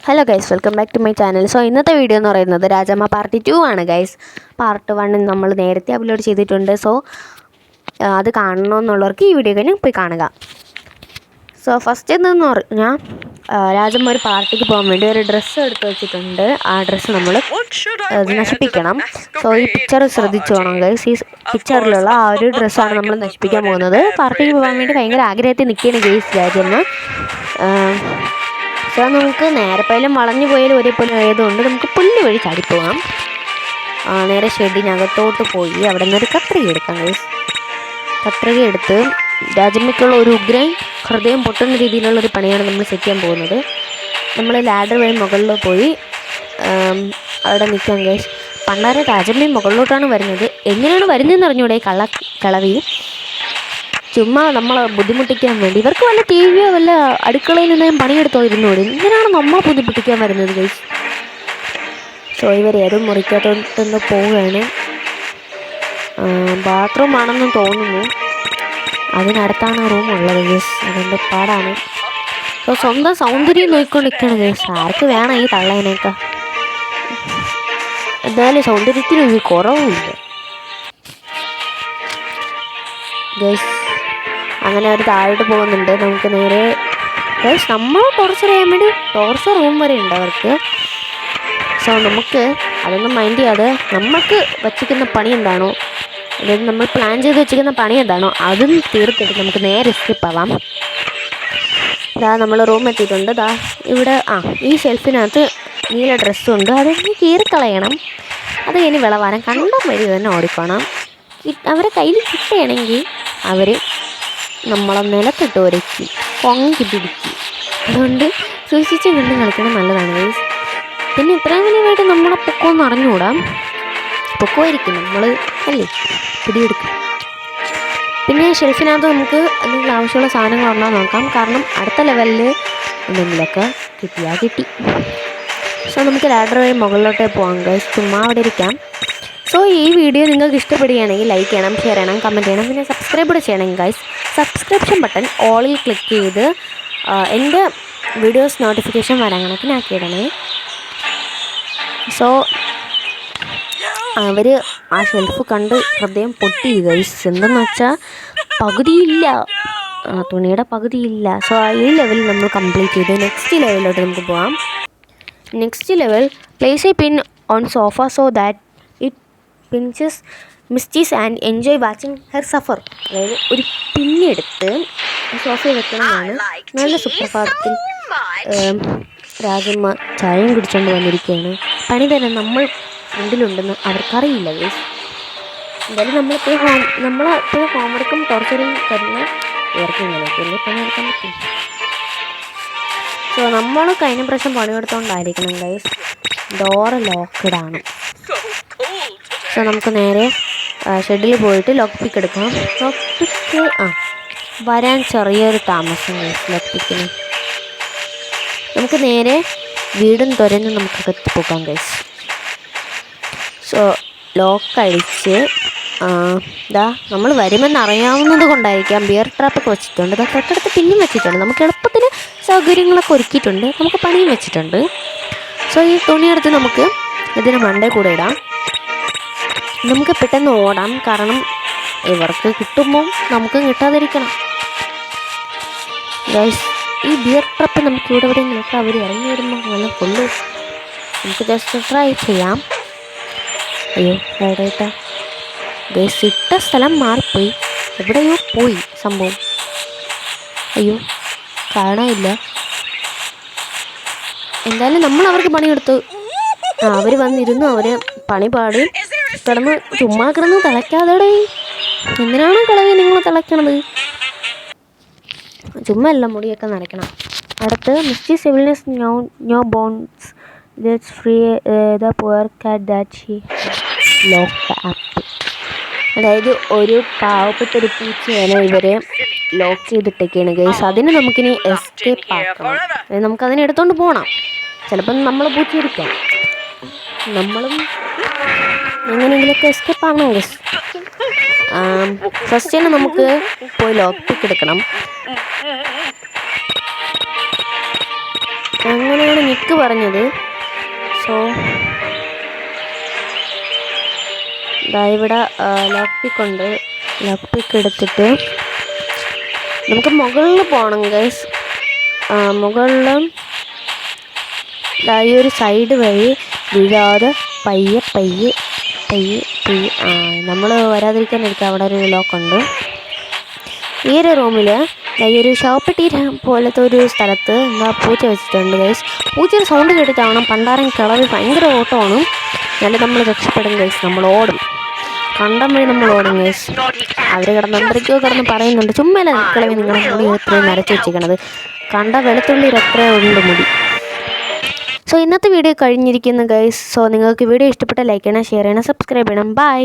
Hello guys, welcome back to my channel. So ഇന്നത്തെ video എന്ന് പറയുന്നത് രാജമ്മ പാർട്ട് 2 ആണ് ഗൈസ്. പാർട്ട് 1 നമ്മൾ നേരത്തെ അപ്ലോഡ് ചെയ്തിട്ടുണ്ട്. സോ അത് കാണണമെന്നുള്ളവർക്ക് ഈ വീഡിയോ കഴിഞ്ഞ് പോയി കാണുക. സോ ഫസ്റ്റ് എന്തെന്ന് പറഞ്ഞാൽ രാജമ്മ ഒരു പാർട്ടിക്ക് പോകാൻ വേണ്ടി ഒരു ഡ്രസ്സ് എടുത്ത് വെച്ചിട്ടുണ്ട്. ആ ഡ്രസ്സ് നമ്മൾ നശിപ്പിക്കണം. സോ ഈ പിക്ചർ ശ്രദ്ധിച്ചോണം ഗൈസ്. ഈ പിക്ചറിലുള്ള ആ ഒരു ഡ്രസ്സാണ് നമ്മൾ നശിപ്പിക്കാൻ പോകുന്നത്. പാർട്ടിക്ക് പോകാൻ വേണ്ടി ഭയങ്കര ആഗ്രഹത്തിൽ നിൽക്കുകയാണ് ഗൈസ് രാജമ്മ. സോ നമുക്ക് നേരെപ്പോയാലും വളഞ്ഞു പോയാലും ഒരേപോലെ ആയതുകൊണ്ട് നമുക്ക് പുല്ല് വഴി ചാടിപ്പോകാം. നേരെ ഷെഡിനകത്തോട്ട് പോയി അവിടെ നിന്നൊരു കത്രിക എടുക്കാം ഗൈസ്. കത്രിക എടുത്ത് രാജമ്മയ്ക്കുള്ള ഒരു ഉഗ്രൻ ഹൃദയം പൊട്ടുന്ന രീതിയിലുള്ളൊരു പണിയാണ് നമ്മൾ സെറ്റ് ചെയ്യാൻ പോകുന്നത്. നമ്മൾ ലാഡർ വഴി മുകളിൽ പോയി അവിടെ നിൽക്കാം ഗൈസ്. പണ്ടാരെ രാജമ്മയും മുകളിലോട്ടാണ് വരുന്നത്. എങ്ങനെയാണ് വരുന്നതെന്ന് അറിഞ്ഞൂടെ കളവി ചുമ്മാ നമ്മളെ ബുദ്ധിമുട്ടിക്കാൻ വേണ്ടി. ഇവർക്ക് വല്ല ടി വിയോ വല്ല അടുക്കളയിൽ നിന്നും പണിയെടുത്തോ ഇരുന്നോടി. ഇങ്ങനെയാണ് നമ്മൾ ബുദ്ധിമുട്ടിക്കാൻ വരുന്നത് ഗൈസ്. സോ ഇവർ ഏതും മുറിക്കകത്തോട്ടൊന്ന് പോവുകയാണ്. ബാത്റൂം ആണെന്ന് തോന്നുന്നു. അതിനടുത്താണ് റൂം ഉള്ളത് ഗൈസ്. അതുകൊണ്ട് പാടാണ്. സോ സ്വന്തം സൗന്ദര്യം നോക്കിക്കൊണ്ടിരിക്കുകയാണ് ഗൈസ്. ആർക്ക് വേണം ഈ തള്ളേനൊക്കെ? എന്തായാലും സൗന്ദര്യത്തിനൊരു കുറവുമില്ല ഗൈസ്. അങ്ങനെ അവർ താഴോട്ട് പോകുന്നുണ്ട്. നമുക്ക് നേരെ ഗൈസ് നമ്മൾ ടോർച്ചർ ചെയ്യാൻ വേണ്ടി ടോർച്ചർ റൂം വരെ ഉണ്ട് അവർക്ക്. സോ നമുക്ക് അതൊന്നും മൈൻഡ് ചെയ്യാതെ നമുക്ക് വച്ചിരിക്കുന്ന പണി എന്താണോ, അതായത് നമ്മൾ പ്ലാൻ ചെയ്ത് വെച്ചിരിക്കുന്ന പണി എന്താണോ അതും തീർത്തിട്ട് നമുക്ക് നേരെ സ്കിപ്പ് ആവാം. ഇതാ നമ്മൾ റൂം എത്തിയിട്ടുണ്ട്. ദാ ഇവിടെ ഈ ഷെൽഫിനകത്ത് നീല ഡ്രസ്സുണ്ട്. അതൊന്ന് കീറിക്കളയണം. അത് ഇനി വിളവാനം കണ്ടും വഴി തന്നെ ഓടിക്കണം. അവരെ കയ്യിൽ കിട്ടുകയാണെങ്കിൽ അവർ നമ്മളെ നിലത്തിട്ട് ഒരക്കി പൊങ്ങി പിടിക്കും. അതുകൊണ്ട് സൂക്ഷിച്ച് കണ്ട് കളിക്കണം, നല്ലതാണ് ഗൈസ്. പിന്നെ ഇത്രയും വലിയതായിട്ട് നമ്മളെ പൊക്കമൊന്നും അറിഞ്ഞുകൂടാ. പൊക്കമായിരിക്കും നമ്മൾ അല്ലേ പിടിയെടുക്കും. പിന്നെ ഷെൽഫിനകത്ത് നമുക്ക് എന്തെങ്കിലും ആവശ്യമുള്ള സാധനങ്ങൾ ഉണ്ടോ നോക്കാം. കാരണം അടുത്ത ലെവലിൽ എന്തെങ്കിലുമൊക്കെ കിട്ടിയാൽ കിട്ടി. സോ നമുക്ക് ലാഡർ വഴി മുകളിലോട്ടേ പോകാം ഗൈസ്. ചുമ്മാ അവിടെ ഇരിക്കാം. സോ ഈ വീഡിയോ നിങ്ങൾക്ക് ഇഷ്ടപ്പെടുകയാണെങ്കിൽ ലൈക്ക് ചെയ്യണം, ഷെയർ ചെയ്യണം, കമൻറ്റ് ചെയ്യണം. പിന്നെ സബ്സ്ക്രൈബ് കൂടെ ചെയ്യണം ഗൈസ്. സബ്സ്ക്രിപ്ഷൻ ബട്ടൺ ഓളിൽ ക്ലിക്ക് ചെയ്ത് എൻ്റെ വീഡിയോസ് നോട്ടിഫിക്കേഷൻ വരാൻ കണക്കിനാക്കിയിടണേ. സോ അവർ ആ ഷെൽഫ് കണ്ട് ഹൃദയം പൊട്ടി ഗൈസ്. എന്തെന്ന് വെച്ചാൽ പകുതിയില്ല, തുണിയുടെ പകുതിയില്ല. സോ ഈ ലെവൽ നമ്മൾ കംപ്ലീറ്റ് ചെയ്ത് നെക്സ്റ്റ് ലെവലിലോട്ട് നമുക്ക് പോകാം. Next level place a pin on sofa so that it pinches misties and enjoy watching her suffer. അതായത് ഒരു പിന്നെടുത്ത് സോഫയിൽ വെക്കണമെന്നാണ്. നല്ല സുപ്രഭാതത്തിൽ രാജമ്മ ചായയും കുടിച്ചുകൊണ്ട് വന്നിരിക്കുകയാണ്. പണി തന്നെ നമ്മൾ ഫ്രണ്ടിലുണ്ടെന്ന് അവർക്കറിയില്ല ഗൈസ്. എന്തായാലും നമ്മളെപ്പോഴും ഹോംവർക്കും ടോർച്ചറും തരുന്ന ഇവർക്ക് ഇങ്ങനെയൊക്കെ വലിയ പണിയെടുക്കാൻ പറ്റും. സോ നമ്മൾ കഴിഞ്ഞ പ്രാവശ്യം പണിയെടുത്തോണ്ടായിരിക്കണം ഗൈസ് ഡോറ് ലോക്ക്ഡാണ്. സോ നമുക്ക് നേരെ ഷെഡിൽ പോയിട്ട് ലോക്ക് പിക്ക് എടുക്കാം. ലോക്ക് പിക്ക് വരാൻ ചെറിയൊരു താമസം ഗൈസ് ലോക്ക് പിക്കിന്. നമുക്ക് നേരെ വീടും തുരന്ന് നമുക്ക് എത്തിപ്പോക്കാം ഗൈസ്. സോ ലോക്ക് അടിച്ച് നമ്മൾ വരുമെന്ന് അറിയാവുന്നത് കൊണ്ടായിരിക്കാം ബിയർ ട്രാപ്പൊക്കെ വെച്ചിട്ടുണ്ട്. തൊട്ടടുത്ത് പിന്നെയും വെച്ചിട്ടുണ്ട്. നമുക്ക് എളുപ്പത്തിന് സൗകര്യങ്ങളൊക്കെ ഒരുക്കിയിട്ടുണ്ട്. നമുക്ക് പണിയും വെച്ചിട്ടുണ്ട്. സോ ഈ തുണിയെടുത്ത് നമുക്ക് ഇതിന് മണ്ടേ കൂടെ ഇടാം. നമുക്ക് പെട്ടെന്ന് ഓടാം. കാരണം ഇവർക്ക് കിട്ടുമ്പോൾ നമുക്ക് കിട്ടാതിരിക്കണം ഗൈസ്. ഈ ബിയർ ട്രാപ്പ് നമുക്ക് ഇവിടെ എവിടെയെങ്കിലൊക്കെ അവർ ഇറങ്ങി വരുമ്പോൾ നല്ല കൊള്ളു. നമുക്ക് ജസ്റ്റ് ട്രൈ ചെയ്യാം. അയ്യോ എവിടെയിട്ടാ ഗൈസ്, ഇട്ട സ്ഥലം മാറിപ്പോയി. എവിടെയോ പോയി സംഭവം. അയ്യോ കാണാനില്ല. എന്തായാലും നമ്മൾ അവർക്ക് പണിയെടുത്തു. അവർ വന്നിരുന്നു. അവർ പണി പാടി ചുമ്മാ കിടന്ന് തിളയ്ക്കാതെ. എന്തിനാണ് കളവി നിങ്ങൾ തിളയ്ക്കണത്? ചുമ്മാ അല്ല, മുടിയൊക്കെ നനയ്ക്കണം. അടുത്ത് misty civilness no bones that's free the poor cat that she locked up. അതായത് ഒരു പാവപ്പെട്ടൊരു പൂച്ചയാണ് ഇവരെ ലോക്ക് ചെയ്തിട്ടൊക്കെയാണ് ഗൈസ്. അതിന് നമുക്കിനി എസ്കേപ്പ് ആക്കണം. നമുക്കതിനെ എടുത്തോണ്ട് പോകണം. ചിലപ്പം നമ്മൾ പൂച്ചയിരിക്കാം. നമ്മളും എങ്ങനെയെങ്കിലുമൊക്കെ എസ്കേപ്പ് ആവണം ഗൈസ്. ഫസ്റ്റ് തന്നെ നമുക്ക് പോയി ലോക്ക് പിക്ക് എടുക്കണം. അങ്ങനെ അങ്ങനെയാണ് നിക്ക് പറഞ്ഞത്. സോ ഇവിടെ ലോക്ക് പിക്കുണ്ട്. ലോക്ക് പിക്ക് എടുത്തിട്ട് നമുക്ക് മുകളിൽ പോകണം ഗൈസ്. മുകളിൽ ഈ ഒരു സൈഡ് വഴി വീഴാതെ പയ്യെ പയ്യെ പയ്യെ പയ്യെ നമ്മൾ വരാതിരിക്കാൻ എടുക്കുക. അവിടെ ഒരു ലോക്കുണ്ട്. ഈ ഒരു റൂമിൽ ഈ ഒരു ഷോപ്പെട്ടി പോലത്തെ ഒരു സ്ഥലത്ത് എന്താ പൂച്ച വെച്ചിട്ടുണ്ട് ഗൈസ്. പൂച്ചയുടെ സൗണ്ട് കേട്ടിട്ടാണ് പണ്ടാരം കിളവി ഭയങ്കര ഓട്ടമാണ്. എന്നാലും നമ്മൾ രക്ഷപ്പെടും ഗൈസ്. നമ്മൾ ഓടും, കണ്ടം വഴി നമ്മൾ ഓടും ഗൈസ്. അവർ എന്തൊക്കെയോ കിടന്ന് പറയുന്നുണ്ട്. ചുമ്മാ കിളവി നിങ്ങളുടെ മുടി എത്രയും നരച്ച് വെച്ചിരിക്കണത്, കണ്ട വെളുത്തുള്ളിയിൽ എത്രയോ ഉണ്ട് മുടി. സോ ഇന്നത്തെ വീഡിയോ കഴിഞ്ഞിരിക്കുന്നു ഗൈസ്. സോ നിങ്ങൾക്ക് വീഡിയോ ഇഷ്ടപ്പെട്ട ലൈക്ക് ചെയ്യണം, ഷെയർ ചെയ്യണം, സബ്സ്ക്രൈബ് ചെയ്യണം. ബൈ.